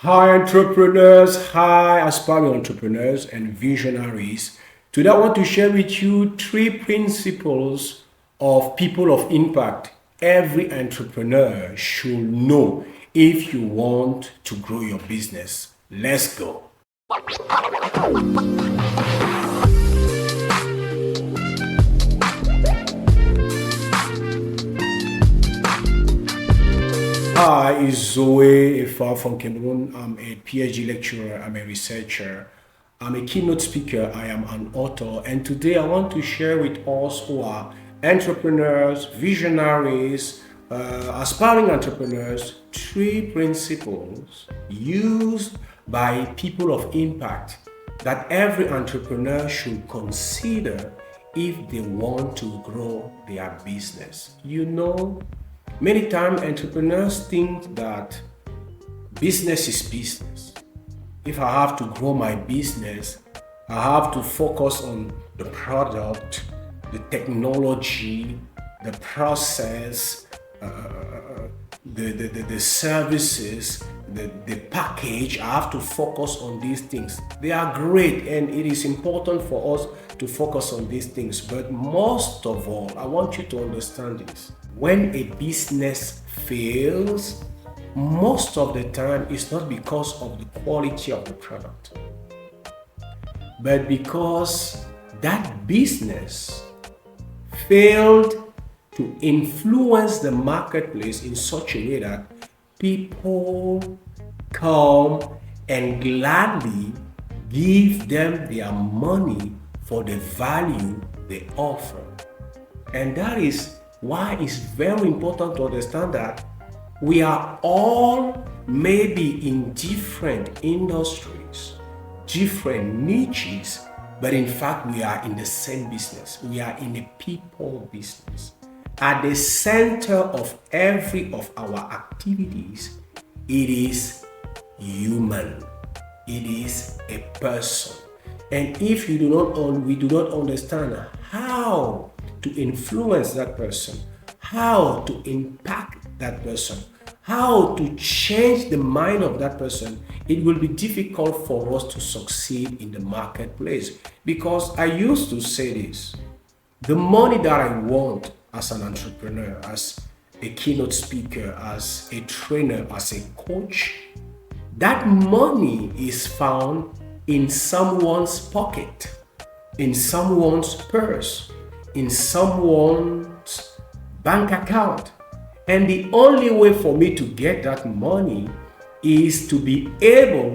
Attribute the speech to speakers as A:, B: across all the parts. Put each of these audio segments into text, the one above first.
A: Hi, entrepreneurs, hi, aspiring entrepreneurs and visionaries. Today, I want to share with you three principles of people of impact every entrepreneur should know if you want to grow your business. Let's go. Hi, is Zoe far from Cameroon. I'm a PhD lecturer, I'm a researcher, I'm a keynote speaker, I am an author, and today I want to share with us who are entrepreneurs, visionaries, aspiring entrepreneurs, three principles used by people of impact that every entrepreneur should consider if they want to grow their business. Many times entrepreneurs think that business is business. If I have to grow my business, I have to focus on the product, the technology, the process, the services, the package. I have to focus on these things. They are great and it is important for us to focus on these things. But most of all, I want you to understand this. When a business fails, most of the time it's not because of the quality of the product, but because that business failed to influence the marketplace in such a way that people come and gladly give them their money for the value they offer. And that is why it's very important to understand that we are all maybe in different industries, different niches, but in fact we are in the same business. We are in a people business. At the center of every of our activities, it is human. It is a person. And if we do not understand how to influence that person, how to impact that person, how to change the mind of that person, it will be difficult for us to succeed in the marketplace. Because I used to say this: the money that I want as an entrepreneur, as a keynote speaker, as a trainer, as a coach, that money is found in someone's pocket, in someone's purse, in someone's bank account. And the only way for me to get that money is to be able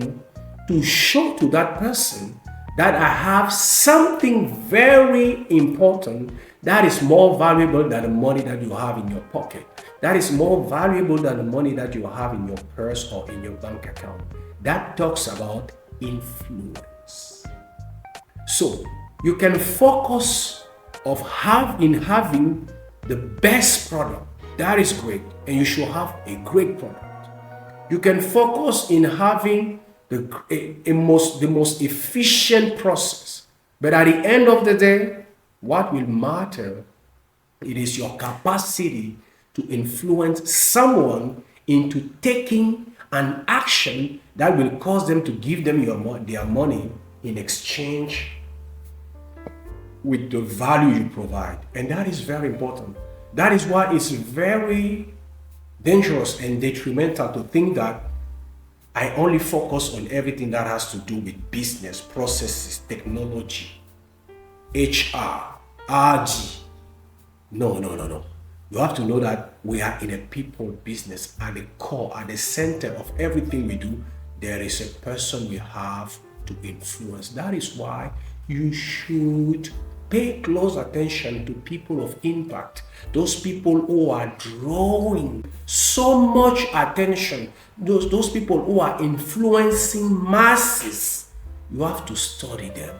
A: to show to that person that I have something very important that is more valuable than the money that you have in your pocket. That is more valuable than the money that you have in your purse or in your bank account. That talks about influence. So you can focus in having the best product. That is great, and you should have a great product. You can focus in having the most efficient process. But at the end of the day, what will matter, it is your capacity to influence someone into taking an action that will cause them to give them their money in exchange with the value you provide. And that is very important. That is why it's very dangerous and detrimental to think that I only focus on everything that has to do with business, processes, technology, HR, RD. No. You have to know that we are in a people business. At the core, at the center of everything we do, there is a person we have to influence. That is why you should pay close attention to people of impact, those people who are drawing so much attention, those people who are influencing masses. You have to study them.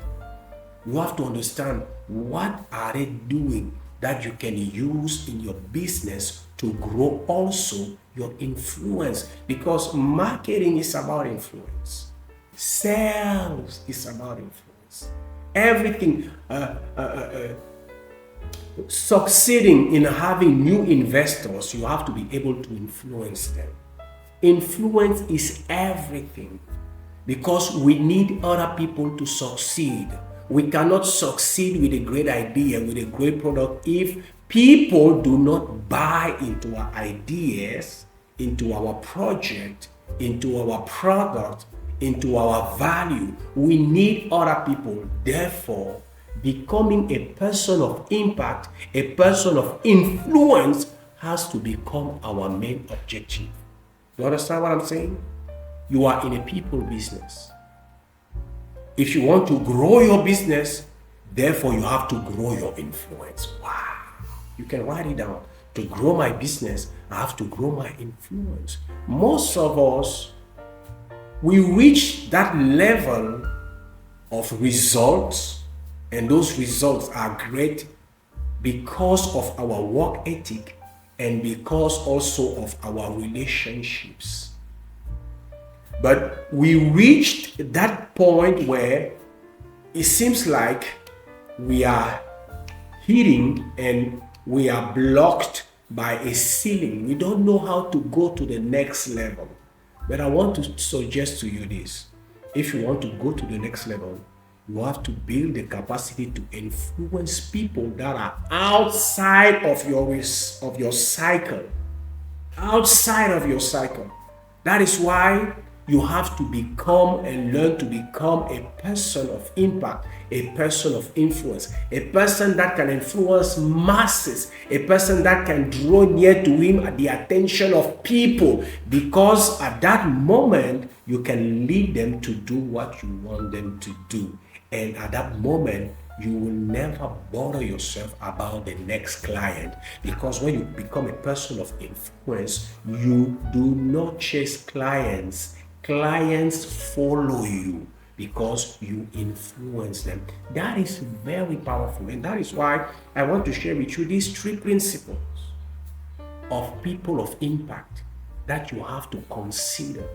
A: You have to understand what are they doing that you can use in your business to grow also your influence, because marketing is about influence. Sales is about influence. Everything, succeeding in having new investors, you have to be able to influence them. Influence is everything because we need other people to succeed. We cannot succeed with a great idea, with a great product, if people do not buy into our ideas, into our project, into our product, into our value. We need other people. Therefore, becoming a person of impact, a person of influence has to become our main objective. You understand what I'm saying? You are in a people business. If you want to grow your business, therefore you have to grow your influence. Wow. You can write it down. To grow my business, I have to grow my influence. Most of us, we reach that level of results, and those results are great because of our work ethic and because also of our relationships. But we reached that point where it seems like we are hitting and we are blocked by a ceiling. We don't know how to go to the next level. But I want to suggest to you this. If you want to go to the next level, you have to build the capacity to influence people that are outside of your cycle. Outside of your cycle. That is why you have to become and learn to become a person of impact, a person of influence, a person that can influence masses, a person that can draw near to him the attention of people, because at that moment you can lead them to do what you want them to do. And at that moment, you will never bother yourself about the next client, because when you become a person of influence, you do not chase clients. Clients follow you because you influence them. That is very powerful, and that is why I want to share with you these 3 principles of people of impact that you have to consider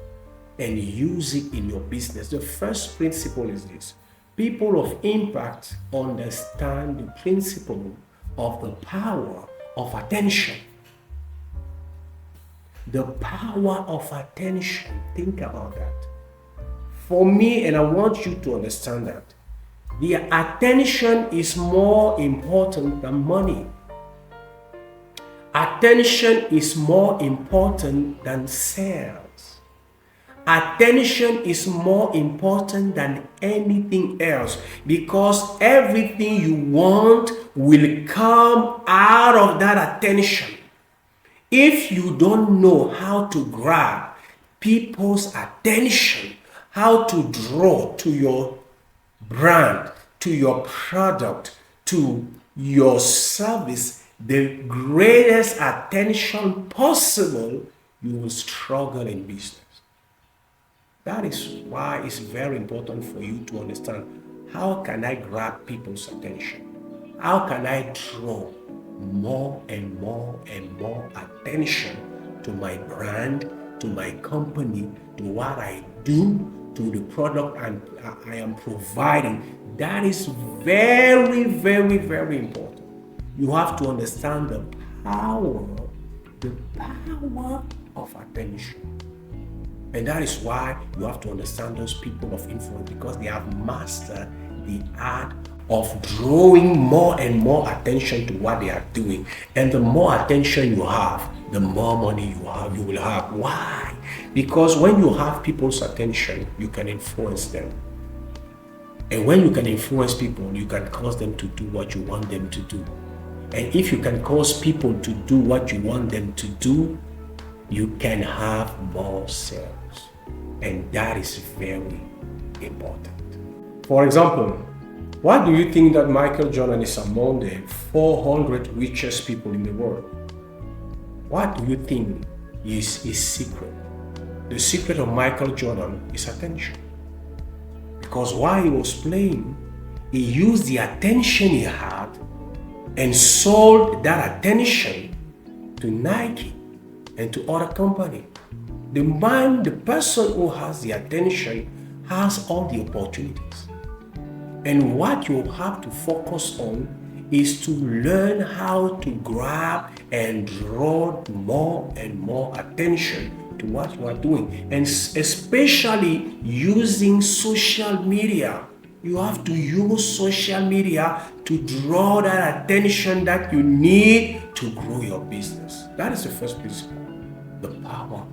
A: and use it in your business. The first principle is this: people of impact understand the principle of the power of attention. The power of attention. Think about that. For me, and I want you to understand that, the attention is more important than money. Attention is more important than sales. Attention is more important than anything else, because everything you want will come out of that attention. If you don't know how to grab people's attention, how to draw to your brand, to your product, to your service, the greatest attention possible, you will struggle in business. That is why it's very important for you to understand, how can I grab people's attention? How can I draw more and more and more attention to my brand, to my company, to what I do, to the product I am providing? That is very, very, very important. You have to understand the power of attention. And that is why you have to understand those people of influence, because they have mastered the art of drawing more and more attention to what they are doing. And the more attention you have, the more money you will have. Why? Because when you have people's attention, you can influence them. And when you can influence people, you can cause them to do what you want them to do. And if you can cause people to do what you want them to do, you can have more sales. And that is very important. For example, why do you think that Michael Jordan is among the 400 richest people in the world? What do you think is his secret? The secret of Michael Jordan is attention. Because while he was playing, he used the attention he had and sold that attention to Nike and to other companies. The person who has the attention has all the opportunities. And what you have to focus on is to learn how to grab and draw more and more attention to what you are doing, and especially using social media. You have to use social media to draw that attention that you need to grow your business. That is the first principle, the power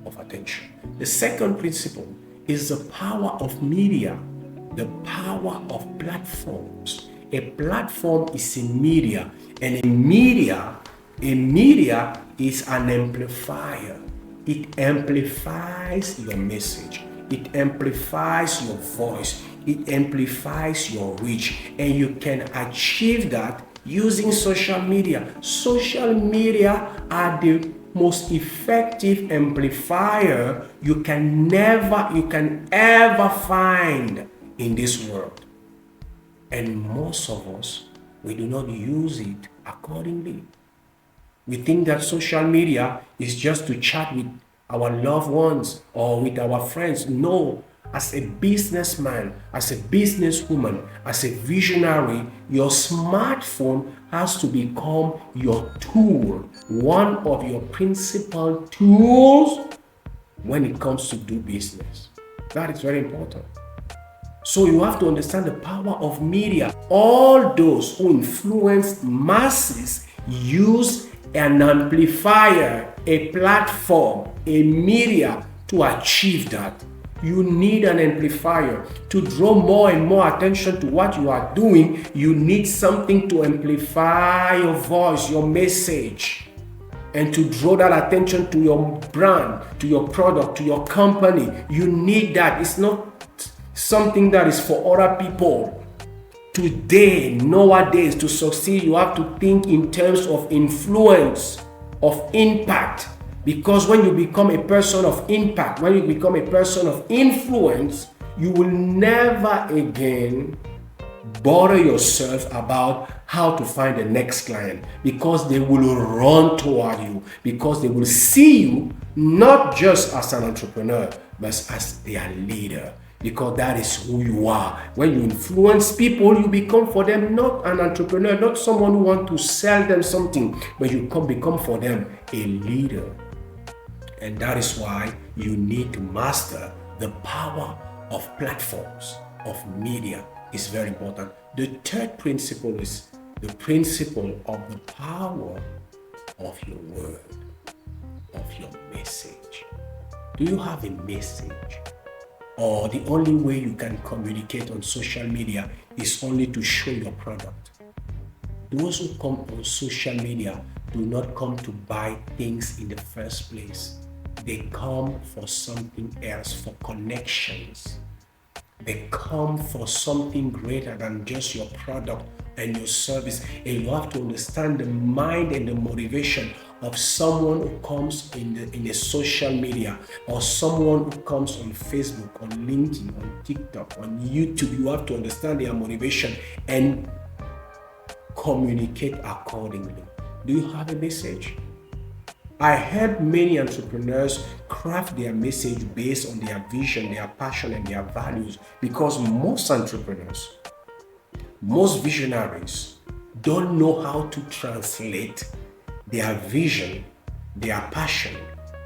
A: of attention. The second principle is the power of media, the power of platforms. A platform is a media, and a media is an amplifier. It amplifies your message. It amplifies your voice. It amplifies your reach, and you can achieve that using social media. Social media are the most effective amplifier you can ever find in this world. And most of us, we do not use it accordingly. We think that social media is just to chat with our loved ones or with our friends. No, as a businessman, as a businesswoman, as a visionary, your smartphone has to become your tool, one of your principal tools when it comes to do business. That is very important. So you have to understand the power of media. All those who influence masses use an amplifier, a platform, a media to achieve that. You need an amplifier to draw more and more attention to what you are doing. You need something to amplify your voice, your message, and to draw that attention to your brand, to your product, to your company. You need that. It's not something that is for other people. Today, nowadays, to succeed, you have to think in terms of influence, of impact. Because when you become a person of impact, when you become a person of influence, you will never again bother yourself about how to find the next client, because they will run toward you, because they will see you not just as an entrepreneur, but as their leader. Because that is who you are. When you influence people, you become for them not an entrepreneur, not someone who wants to sell them something, but you become for them a leader. And that is why you need to master the power of platforms, of media. Is very important. The third principle is the principle of the power of your word, of your message. Do you have a message? Or the only way you can communicate on social media is only to show your product? Those who come on social media do not come to buy things in the first place. They come for something else, for connections. They come for something greater than just your product and your service. And you have to understand the mind and the motivation of someone who comes in a social media, or someone who comes on Facebook, on LinkedIn, on TikTok, on YouTube. You have to understand their motivation and communicate accordingly. Do you have a message? I help many entrepreneurs craft their message based on their vision, their passion, and their values, because most entrepreneurs, most visionaries don't know how to translate their vision, their passion,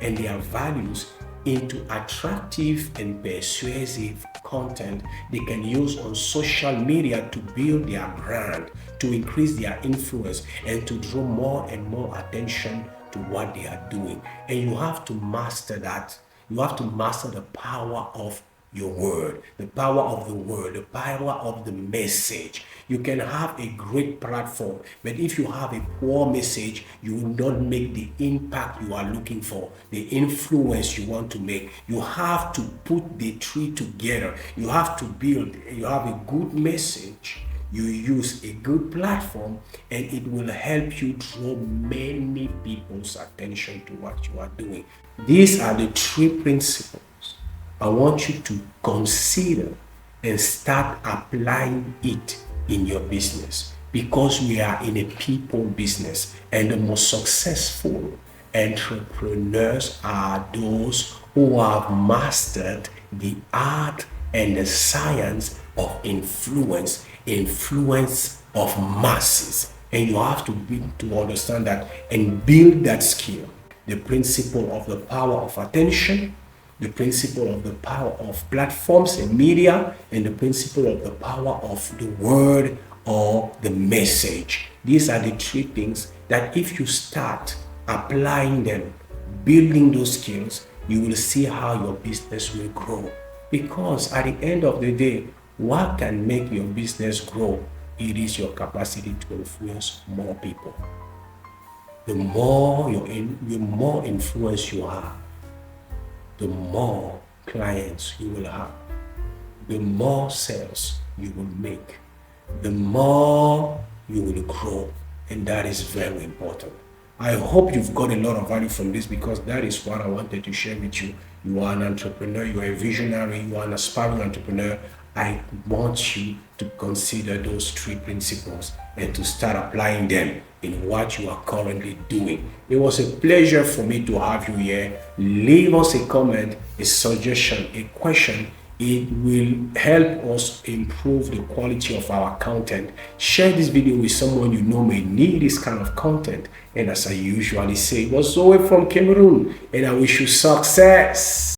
A: and their values into attractive and persuasive content they can use on social media to build their brand, to increase their influence, and to draw more and more attention to what they are doing. And you have to master that. You have to master the power of your word, the power of the word, the power of the message. You can have a great platform, but if you have a poor message, you will not make the impact you are looking for, the influence you want to make. You have to put the three together. You have to build, you have a good message, you use a good platform, and it will help you draw many people's attention to what you are doing. These are the three principles I want you to consider and start applying it in your business, because we are in a people business, and the most successful entrepreneurs are those who have mastered the art and the science of influence of masses. And you have to understand that and build that skill. the principle of the power of attention, the principle of the power of platforms and media, and the principle of the power of the word or the message. These are the three things that if you start applying them, building those skills, you will see how your business will grow. Because at the end of the day, what can make your business grow? It is your capacity to influence more people. The more influence you have, the more clients you will have, the more sales you will make, the more you will grow, and that is very important. I hope you've got a lot of value from this, because that is what I wanted to share with you. You are an entrepreneur, you are a visionary, you are an aspiring entrepreneur. I want you to consider those three principles and to start applying them in what you are currently doing. It was a pleasure for me to have you here. Leave us a comment, a suggestion, a question. It will help us improve the quality of our content. Share this video with someone you know may need this kind of content. And as I usually say, it was Zoe from Cameroon, and I wish you success.